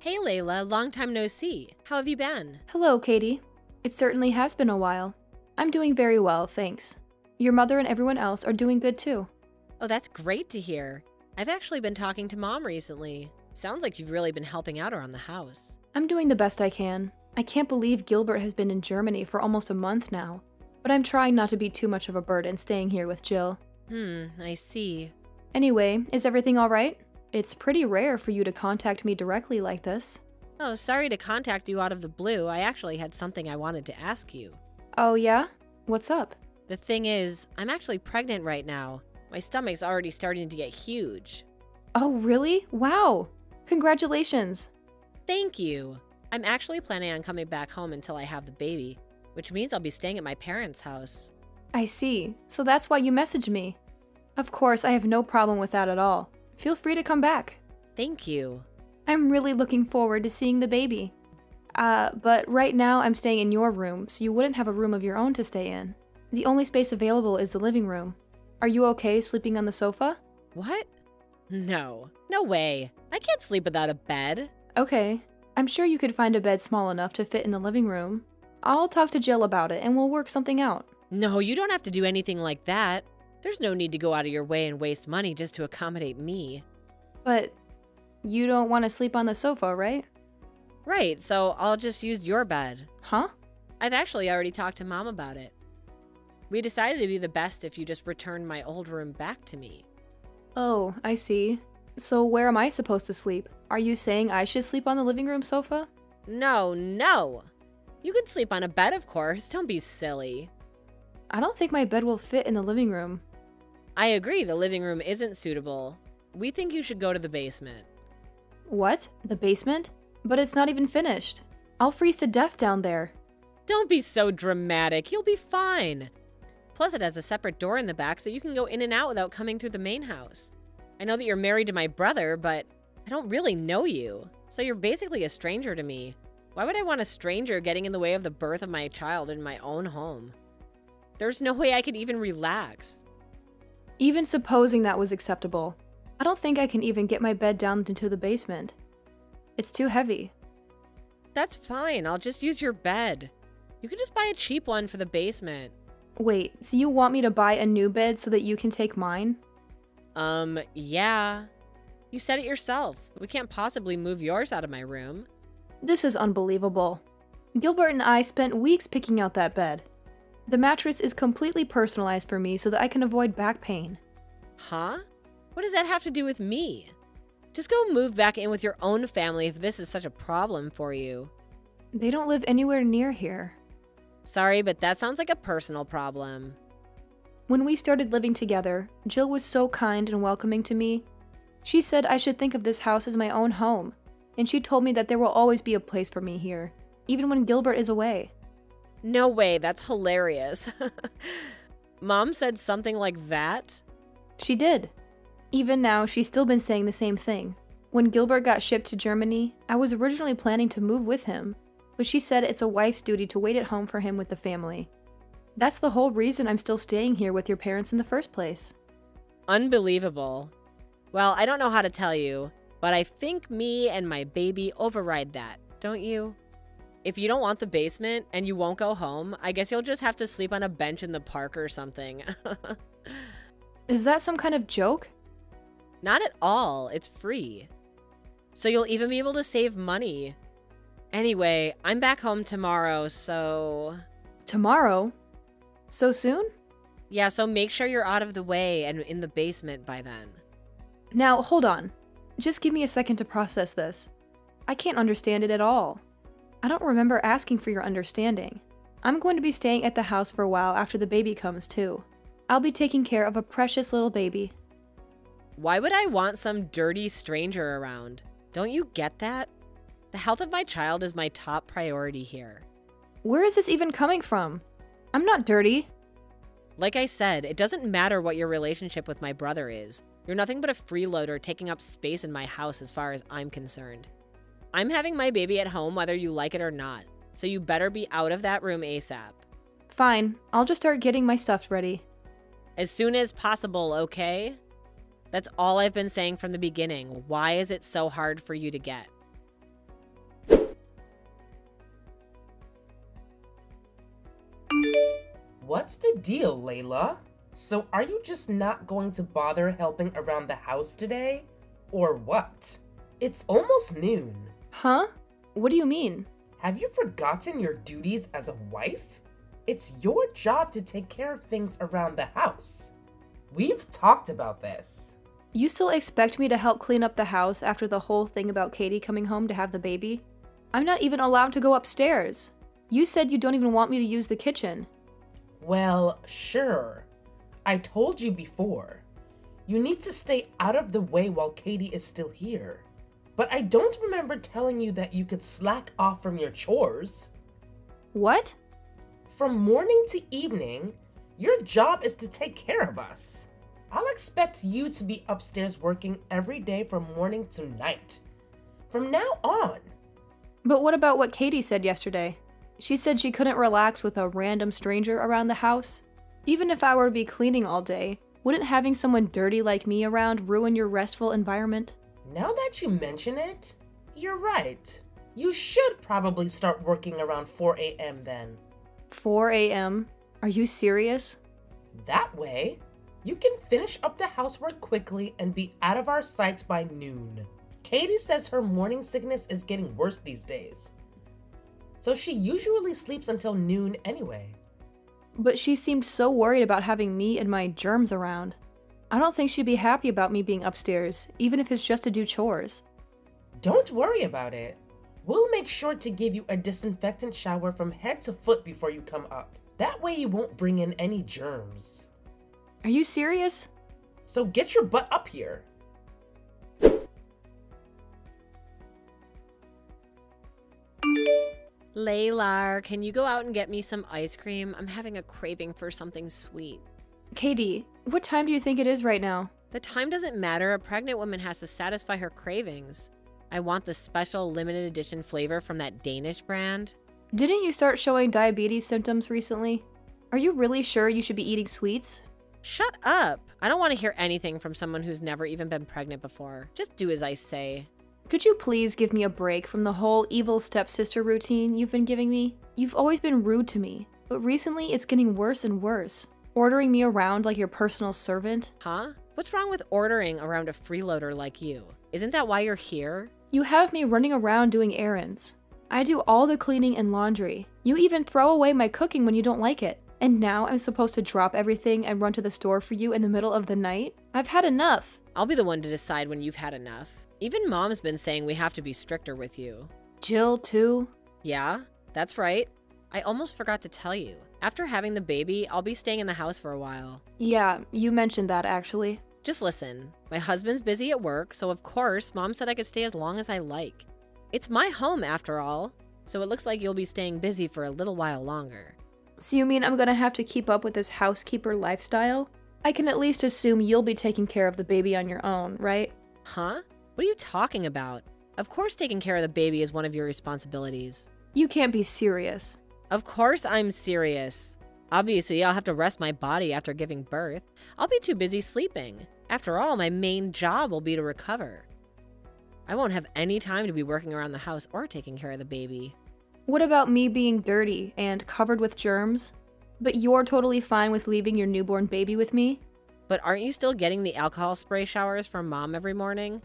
Hey Layla, long time no see. How have you been? Hello, Katie. It certainly has been a while. I'm doing very well, thanks. Your mother and everyone else are doing good too. Oh, that's great to hear. I've actually been talking to Mom recently. Sounds like you've really been helping out around the house. I'm doing the best I can. I can't believe Gilbert has been in Germany for almost a month now, but I'm trying not to be too much of a burden staying here with Jill. I see. Anyway, is everything alright? It's pretty rare for you to contact me directly like this. Oh, sorry to contact you out of the blue. I actually had something I wanted to ask you. Oh yeah? What's up? The thing is, I'm actually pregnant right now. My stomach's already starting to get huge. Oh really? Wow! Congratulations! Thank you. I'm actually planning on coming back home until I have the baby, which means I'll be staying at my parents' house. I see. So that's why you messaged me. Of course, I have no problem with that at all. Feel free to come back. Thank you. I'm really looking forward to seeing the baby. But right now I'm staying in your room, so you wouldn't have a room of your own to stay in. The only space available is the living room. Are you okay sleeping on the sofa? What? No. No way. I can't sleep without a bed. Okay. I'm sure you could find a bed small enough to fit in the living room. I'll talk to Jill about it and we'll work something out. No, you don't have to do anything like that. There's no need to go out of your way and waste money just to accommodate me. But you don't want to sleep on the sofa, right? Right, so I'll just use your bed. Huh? I've actually already talked to Mom about it. We decided it'd be the best if you just returned my old room back to me. Oh, I see. So where am I supposed to sleep? Are you saying I should sleep on the living room sofa? No. You can sleep on a bed, of course. Don't be silly. I don't think my bed will fit in the living room. I agree, the living room isn't suitable. We think you should go to the basement. What? The basement? But it's not even finished. I'll freeze to death down there. Don't be so dramatic. You'll be fine. Plus, it has a separate door in the back so you can go in and out without coming through the main house. I know that you're married to my brother, but I don't really know you. So you're basically a stranger to me. Why would I want a stranger getting in the way of the birth of my child in my own home? There's no way I could even relax. Even supposing that was acceptable, I don't think I can even get my bed down into the basement. It's too heavy. That's fine. I'll just use your bed. You could just buy a cheap one for the basement. Wait, so you want me to buy a new bed so that you can take mine? Yeah. You said it yourself. We can't possibly move yours out of my room. This is unbelievable. Gilbert and I spent weeks picking out that bed. The mattress is completely personalized for me so that I can avoid back pain. Huh? What does that have to do with me? Just go move back in with your own family if this is such a problem for you. They don't live anywhere near here. Sorry, but that sounds like a personal problem. When we started living together, Jill was so kind and welcoming to me. She said I should think of this house as my own home, and she told me that there will always be a place for me here, even when Gilbert is away. No way, that's hilarious. Mom said something like that? She did. Even now, she's still been saying the same thing. When Gilbert got shipped to Germany, I was originally planning to move with him, but she said it's a wife's duty to wait at home for him with the family. That's the whole reason I'm still staying here with your parents in the first place. Unbelievable. Well, I don't know how to tell you, but I think me and my baby override that, don't you? If you don't want the basement and you won't go home, I guess you'll just have to sleep on a bench in the park or something. Is that some kind of joke? Not at all. It's free. So you'll even be able to save money. Anyway, I'm back home tomorrow, so... Tomorrow? So soon? Yeah, so make sure you're out of the way and in the basement by then. Now, hold on. Just give me a second to process this. I can't understand it at all. I don't remember asking for your understanding. I'm going to be staying at the house for a while after the baby comes, too. I'll be taking care of a precious little baby. Why would I want some dirty stranger around? Don't you get that? The health of my child is my top priority here. Where is this even coming from? I'm not dirty. Like I said, it doesn't matter what your relationship with my brother is. You're nothing but a freeloader taking up space in my house as far as I'm concerned. I'm having my baby at home whether you like it or not, so you better be out of that room ASAP. Fine, I'll just start getting my stuff ready. As soon as possible, okay? That's all I've been saying from the beginning. Why is it so hard for you to get? What's the deal, Layla? So are you just not going to bother helping around the house today? Or what? It's almost noon. Huh? What do you mean? Have you forgotten your duties as a wife? It's your job to take care of things around the house. We've talked about this. You still expect me to help clean up the house after the whole thing about Katie coming home to have the baby? I'm not even allowed to go upstairs. You said you don't even want me to use the kitchen. Well, sure. I told you before. You need to stay out of the way while Katie is still here. But I don't remember telling you that you could slack off from your chores. What? From morning to evening, your job is to take care of us. I'll expect you to be upstairs working every day from morning to night. From now on. But what about what Katie said yesterday? She said she couldn't relax with a random stranger around the house. Even if I were to be cleaning all day, wouldn't having someone dirty like me around ruin your restful environment? Now that you mention it, you're right. You should probably start working around 4 a.m. then. 4 a.m.? Are you serious? That way, you can finish up the housework quickly and be out of our sight by noon. Katie says her morning sickness is getting worse these days. So she usually sleeps until noon anyway. But she seemed so worried about having me and my germs around. I don't think she'd be happy about me being upstairs, even if it's just to do chores. Don't worry about it. We'll make sure to give you a disinfectant shower from head to foot before you come up. That way you won't bring in any germs. Are you serious? So get your butt up here. Layla, can you go out and get me some ice cream? I'm having a craving for something sweet. Katie, what time do you think it is right now? The time doesn't matter. A pregnant woman has to satisfy her cravings. I want the special limited edition flavor from that Danish brand. Didn't you start showing diabetes symptoms recently? Are you really sure you should be eating sweets? Shut up. I don't want to hear anything from someone who's never even been pregnant before. Just do as I say. Could you please give me a break from the whole evil stepsister routine you've been giving me? You've always been rude to me, but recently it's getting worse and worse. Ordering me around like your personal servant? Huh? What's wrong with ordering around a freeloader like you? Isn't that why you're here? You have me running around doing errands. I do all the cleaning and laundry. You even throw away my cooking when you don't like it. And now I'm supposed to drop everything and run to the store for you in the middle of the night? I've had enough. I'll be the one to decide when you've had enough. Even Mom's been saying we have to be stricter with you. Jill, too? Yeah, that's right. I almost forgot to tell you. After having the baby, I'll be staying in the house for a while. Yeah, you mentioned that actually. Just listen. My husband's busy at work, so of course, Mom said I could stay as long as I like. It's my home after all, so it looks like you'll be staying busy for a little while longer. So you mean I'm gonna have to keep up with this housekeeper lifestyle? I can at least assume you'll be taking care of the baby on your own, right? Huh? What are you talking about? Of course taking care of the baby is one of your responsibilities. You can't be serious. Of course I'm serious. Obviously, I'll have to rest my body after giving birth. I'll be too busy sleeping. After all, my main job will be to recover. I won't have any time to be working around the house or taking care of the baby. What about me being dirty and covered with germs? But you're totally fine with leaving your newborn baby with me? But aren't you still getting the alcohol spray showers from Mom every morning?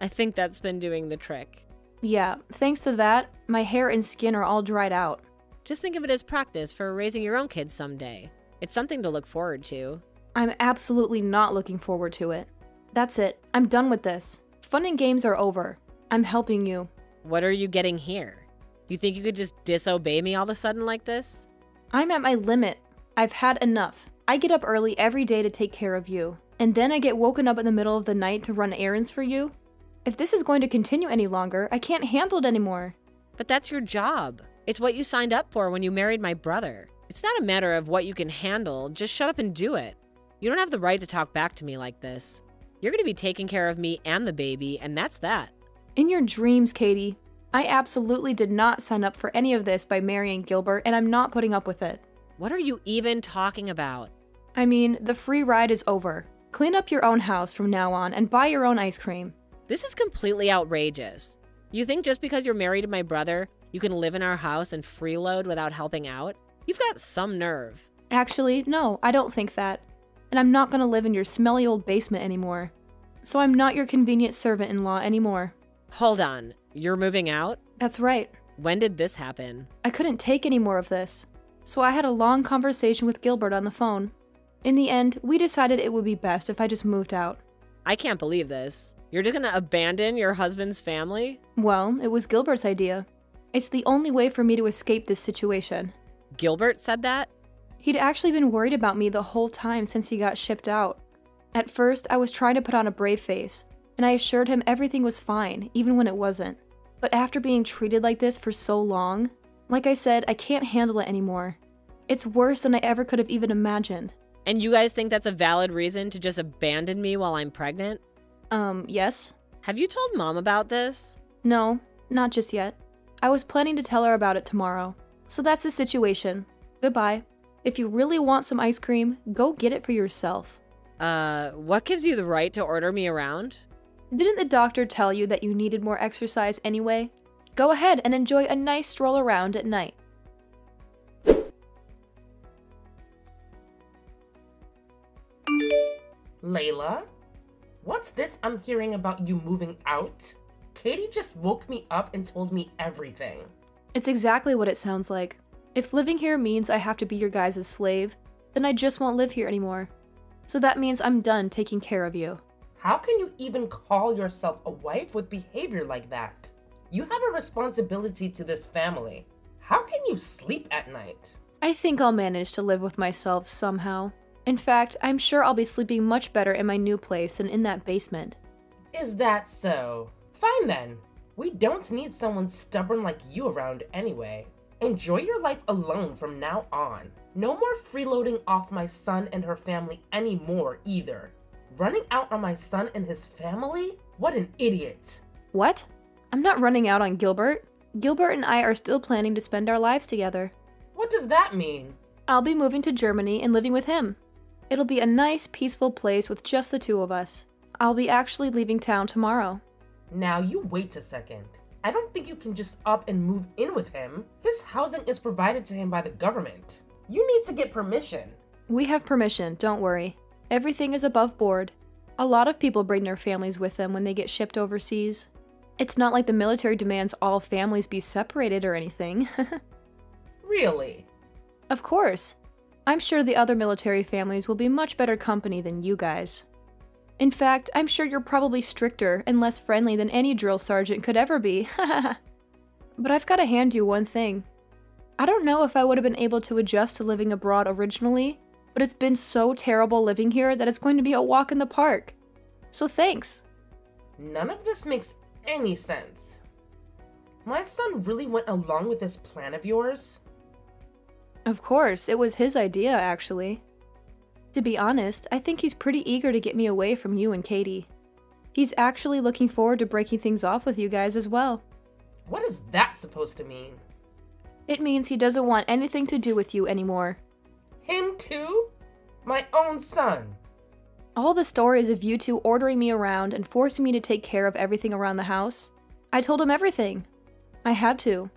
I think that's been doing the trick. Yeah, thanks to that, my hair and skin are all dried out. Just think of it as practice for raising your own kids someday. It's something to look forward to. I'm absolutely not looking forward to it. That's it. I'm done with this. Fun and games are over. I'm helping you. What are you getting here? You think you could just disobey me all of a sudden like this? I'm at my limit. I've had enough. I get up early every day to take care of you. And then I get woken up in the middle of the night to run errands for you? If this is going to continue any longer, I can't handle it anymore. But that's your job. It's what you signed up for when you married my brother. It's not a matter of what you can handle, just shut up and do it. You don't have the right to talk back to me like this. You're going to be taking care of me and the baby, and that's that. In your dreams, Katie. I absolutely did not sign up for any of this by marrying Gilbert, and I'm not putting up with it. What are you even talking about? I mean, the free ride is over. Clean up your own house from now on and buy your own ice cream. This is completely outrageous. You think just because you're married to my brother, you can live in our house and freeload without helping out? You've got some nerve. Actually, no, I don't think that. And I'm not gonna live in your smelly old basement anymore. So I'm not your convenient servant-in-law anymore. Hold on. You're moving out? That's right. When did this happen? I couldn't take any more of this. So I had a long conversation with Gilbert on the phone. In the end, we decided it would be best if I just moved out. I can't believe this. You're just gonna abandon your husband's family? Well, it was Gilbert's idea. It's the only way for me to escape this situation. Gilbert said that? He'd actually been worried about me the whole time since he got shipped out. At first, I was trying to put on a brave face, and I assured him everything was fine, even when it wasn't. But after being treated like this for so long, like I said, I can't handle it anymore. It's worse than I ever could have even imagined. And you guys think that's a valid reason to just abandon me while I'm pregnant? Yes? Have you told Mom about this? No, not just yet. I was planning to tell her about it tomorrow. So that's the situation. Goodbye. If you really want some ice cream, go get it for yourself. What gives you the right to order me around? Didn't the doctor tell you that you needed more exercise anyway? Go ahead and enjoy a nice stroll around at night. Layla? What's this I'm hearing about you moving out? Katie just woke me up and told me everything. It's exactly what it sounds like. If living here means I have to be your guys' slave, then I just won't live here anymore. So that means I'm done taking care of you. How can you even call yourself a wife with behavior like that? You have a responsibility to this family. How can you sleep at night? I think I'll manage to live with myself somehow. In fact, I'm sure I'll be sleeping much better in my new place than in that basement. Is that so? Fine then. We don't need someone stubborn like you around anyway. Enjoy your life alone from now on. No more freeloading off my son and her family anymore either. Running out on my son and his family? What an idiot. What? I'm not running out on Gilbert. Gilbert and I are still planning to spend our lives together. What does that mean? I'll be moving to Germany and living with him. It'll be a nice, peaceful place with just the two of us. I'll be actually leaving town tomorrow. Now you wait a second. I don't think you can just up and move in with him. His housing is provided to him by the government. You need to get permission. We have permission, don't worry. Everything is above board. A lot of people bring their families with them when they get shipped overseas. It's not like the military demands all families be separated or anything. Really? Of course. I'm sure the other military families will be much better company than you guys. In fact, I'm sure you're probably stricter and less friendly than any drill sergeant could ever be. But I've got to hand you one thing. I don't know if I would have been able to adjust to living abroad originally, but it's been so terrible living here that it's going to be a walk in the park. So thanks. None of this makes any sense. My son really went along with this plan of yours? Of course, it was his idea, actually. To be honest, I think he's pretty eager to get me away from you and Katie. He's actually looking forward to breaking things off with you guys as well. What is that supposed to mean? It means he doesn't want anything to do with you anymore. Him too? My own son. All the stories of you two ordering me around and forcing me to take care of everything around the house, I told him everything. I had to.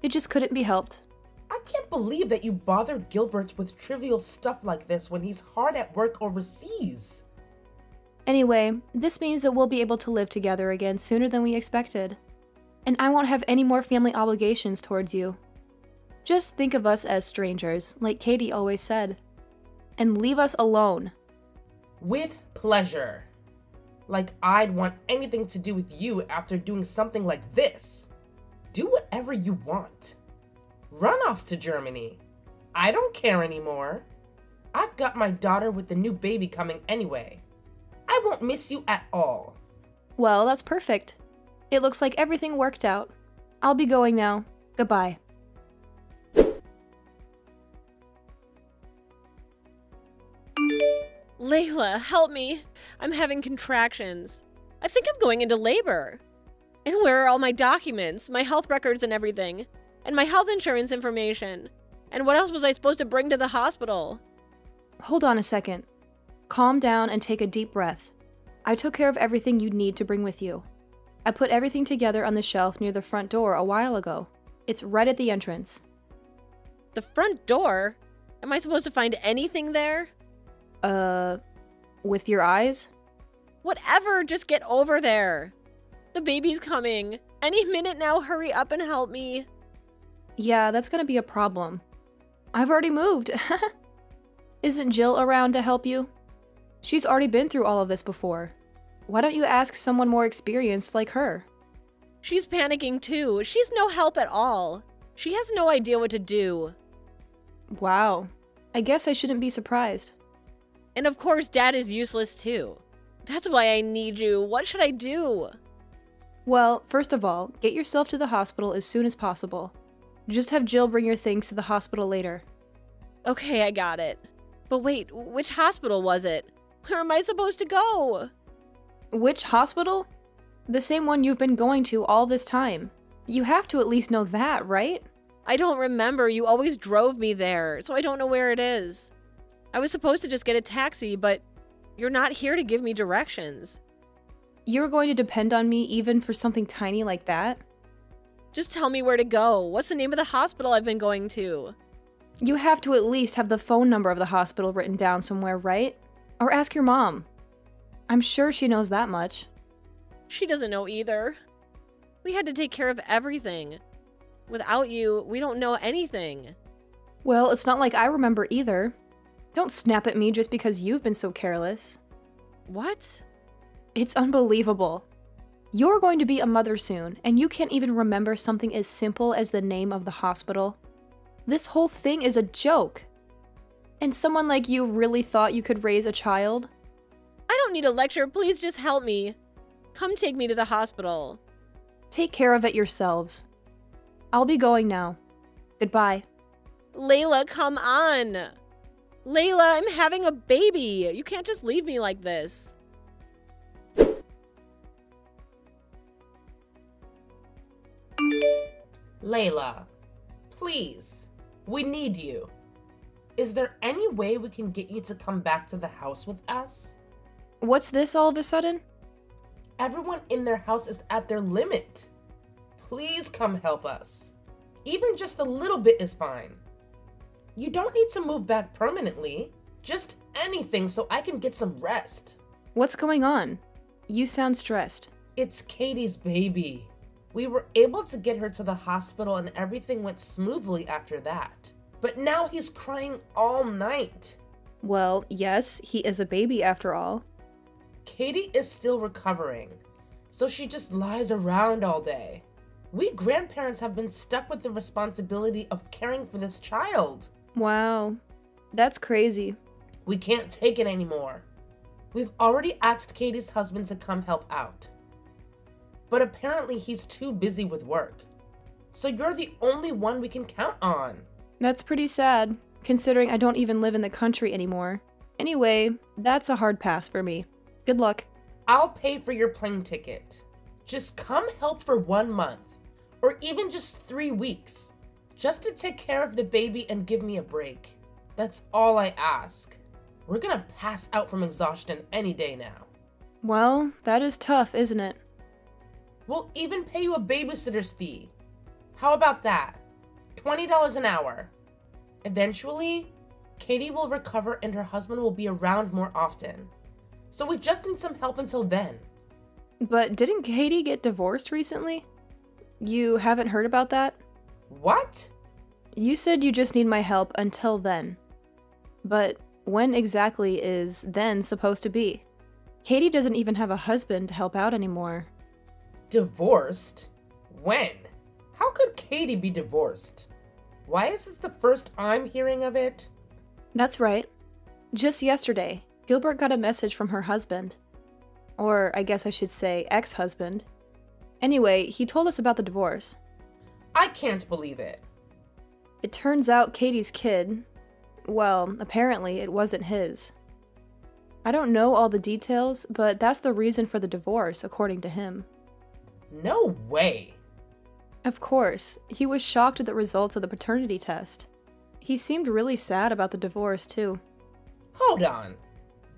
It just couldn't be helped. I can't believe that you bothered Gilbert with trivial stuff like this when he's hard at work overseas. Anyway, this means that we'll be able to live together again sooner than we expected. And I won't have any more family obligations towards you. Just think of us as strangers, like Katie always said. And leave us alone. With pleasure. Like I'd want anything to do with you after doing something like this. Do whatever you want. Run off to Germany. I don't care anymore. I've got my daughter with the new baby coming anyway. I won't miss you at all. Well, that's perfect. It looks like everything worked out. I'll be going now. Goodbye. Layla, help me. I'm having contractions. I think I'm going into labor. And where are all my documents, my health records and everything? And my health insurance information? And what else was I supposed to bring to the hospital? Hold on a second. Calm down and take a deep breath. I took care of everything you'd need to bring with you. I put everything together on the shelf near the front door a while ago. It's right at the entrance. The front door? Am I supposed to find anything there? With your eyes? Whatever, just get over there. The baby's coming. Any minute now, hurry up and help me. Yeah, that's gonna be a problem. I've already moved. Isn't Jill around to help you? She's already been through all of this before. Why don't you ask someone more experienced like her? She's panicking too. She's no help at all. She has no idea what to do. Wow. I guess I shouldn't be surprised. And of course, Dad is useless too. That's why I need you. What should I do? Well, first of all, get yourself to the hospital as soon as possible. Just have Jill bring your things to the hospital later. Okay, I got it. But wait, which hospital was it? Where am I supposed to go? Which hospital? The same one you've been going to all this time. You have to at least know that, right? I don't remember. You always drove me there, so I don't know where it is. I was supposed to just get a taxi, but you're not here to give me directions. You're going to depend on me even for something tiny like that? Just tell me where to go. What's the name of the hospital I've been going to? You have to at least have the phone number of the hospital written down somewhere, right? Or ask your mom. I'm sure she knows that much. She doesn't know either. We had to take care of everything. Without you, we don't know anything. Well, it's not like I remember either. Don't snap at me just because you've been so careless. What? It's unbelievable. You're going to be a mother soon, and you can't even remember something as simple as the name of the hospital. This whole thing is a joke. And someone like you really thought you could raise a child? I don't need a lecture. Please just help me. Come take me to the hospital. Take care of it yourselves. I'll be going now. Goodbye. Layla, come on. Layla, I'm having a baby. You can't just leave me like this. Layla, please, we need you. Is there any way we can get you to come back to the house with us? What's this all of a sudden? Everyone in their house is at their limit. Please come help us. Even just a little bit is fine. You don't need to move back permanently. Just anything so I can get some rest. What's going on? You sound stressed. It's Katie's baby. We were able to get her to the hospital and everything went smoothly after that. But now he's crying all night. Well, yes, he is a baby after all. Katie is still recovering, so she just lies around all day. We grandparents have been stuck with the responsibility of caring for this child. Wow, that's crazy. We can't take it anymore. We've already asked Katie's husband to come help out. But apparently he's too busy with work. So you're the only one we can count on. That's pretty sad, considering I don't even live in the country anymore. Anyway, that's a hard pass for me. Good luck. I'll pay for your plane ticket. Just come help for 1 month, or even just 3 weeks, just to take care of the baby and give me a break. That's all I ask. We're gonna pass out from exhaustion any day now. Well, that is tough, isn't it? We'll even pay you a babysitter's fee. How about that? $20 an hour. Eventually, Katie will recover and her husband will be around more often. So we just need some help until then. But didn't Katie get divorced recently? You haven't heard about that? What? You said you just need my help until then. But when exactly is then supposed to be? Katie doesn't even have a husband to help out anymore. Divorced? When? How could Katie be divorced? Why is this the first I'm hearing of it? That's right. Just yesterday, Gilbert got a message from her husband. Or I guess I should say ex-husband. Anyway, he told us about the divorce. I can't believe it. It turns out Katie's kid, well, apparently it wasn't his. I don't know all the details, but that's the reason for the divorce, according to him. No way. Of course, he was shocked at the results of the paternity test. He seemed really sad about the divorce, too. Hold on.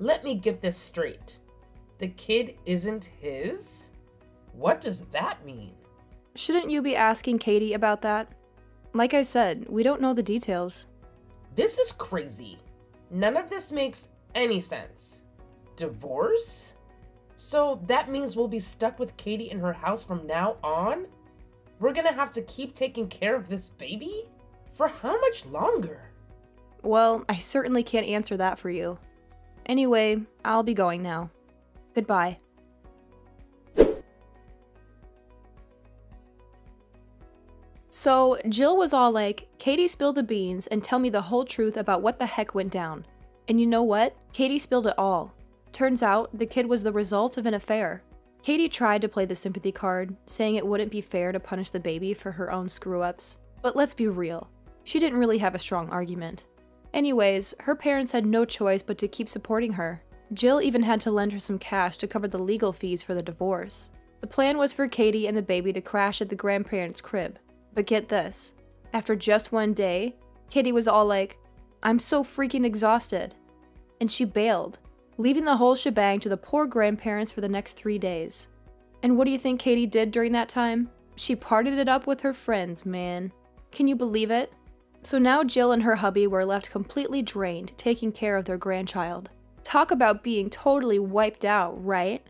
Let me get this straight. The kid isn't his? What does that mean? Shouldn't you be asking Katie about that? Like I said, we don't know the details. This is crazy. None of this makes any sense. Divorce? So that means we'll be stuck with Katie in her house from now on? We're gonna have to keep taking care of this baby? For how much longer? Well, I certainly can't answer that for you. Anyway, I'll be going now. Goodbye. So, Jill was all like, Katie spilled the beans and tell me the whole truth about what the heck went down. And you know what? Katie spilled it all. Turns out, the kid was the result of an affair. Katie tried to play the sympathy card, saying it wouldn't be fair to punish the baby for her own screw-ups. But let's be real, she didn't really have a strong argument. Anyways, her parents had no choice but to keep supporting her. Jill even had to lend her some cash to cover the legal fees for the divorce. The plan was for Katie and the baby to crash at the grandparents' crib. But get this, after just one day, Katie was all like, I'm so freaking exhausted. And she bailed, leaving the whole shebang to the poor grandparents for the next 3 days. And what do you think Katie did during that time? She partied it up with her friends, man. Can you believe it? So now Jill and her hubby were left completely drained, taking care of their grandchild. Talk about being totally wiped out, right?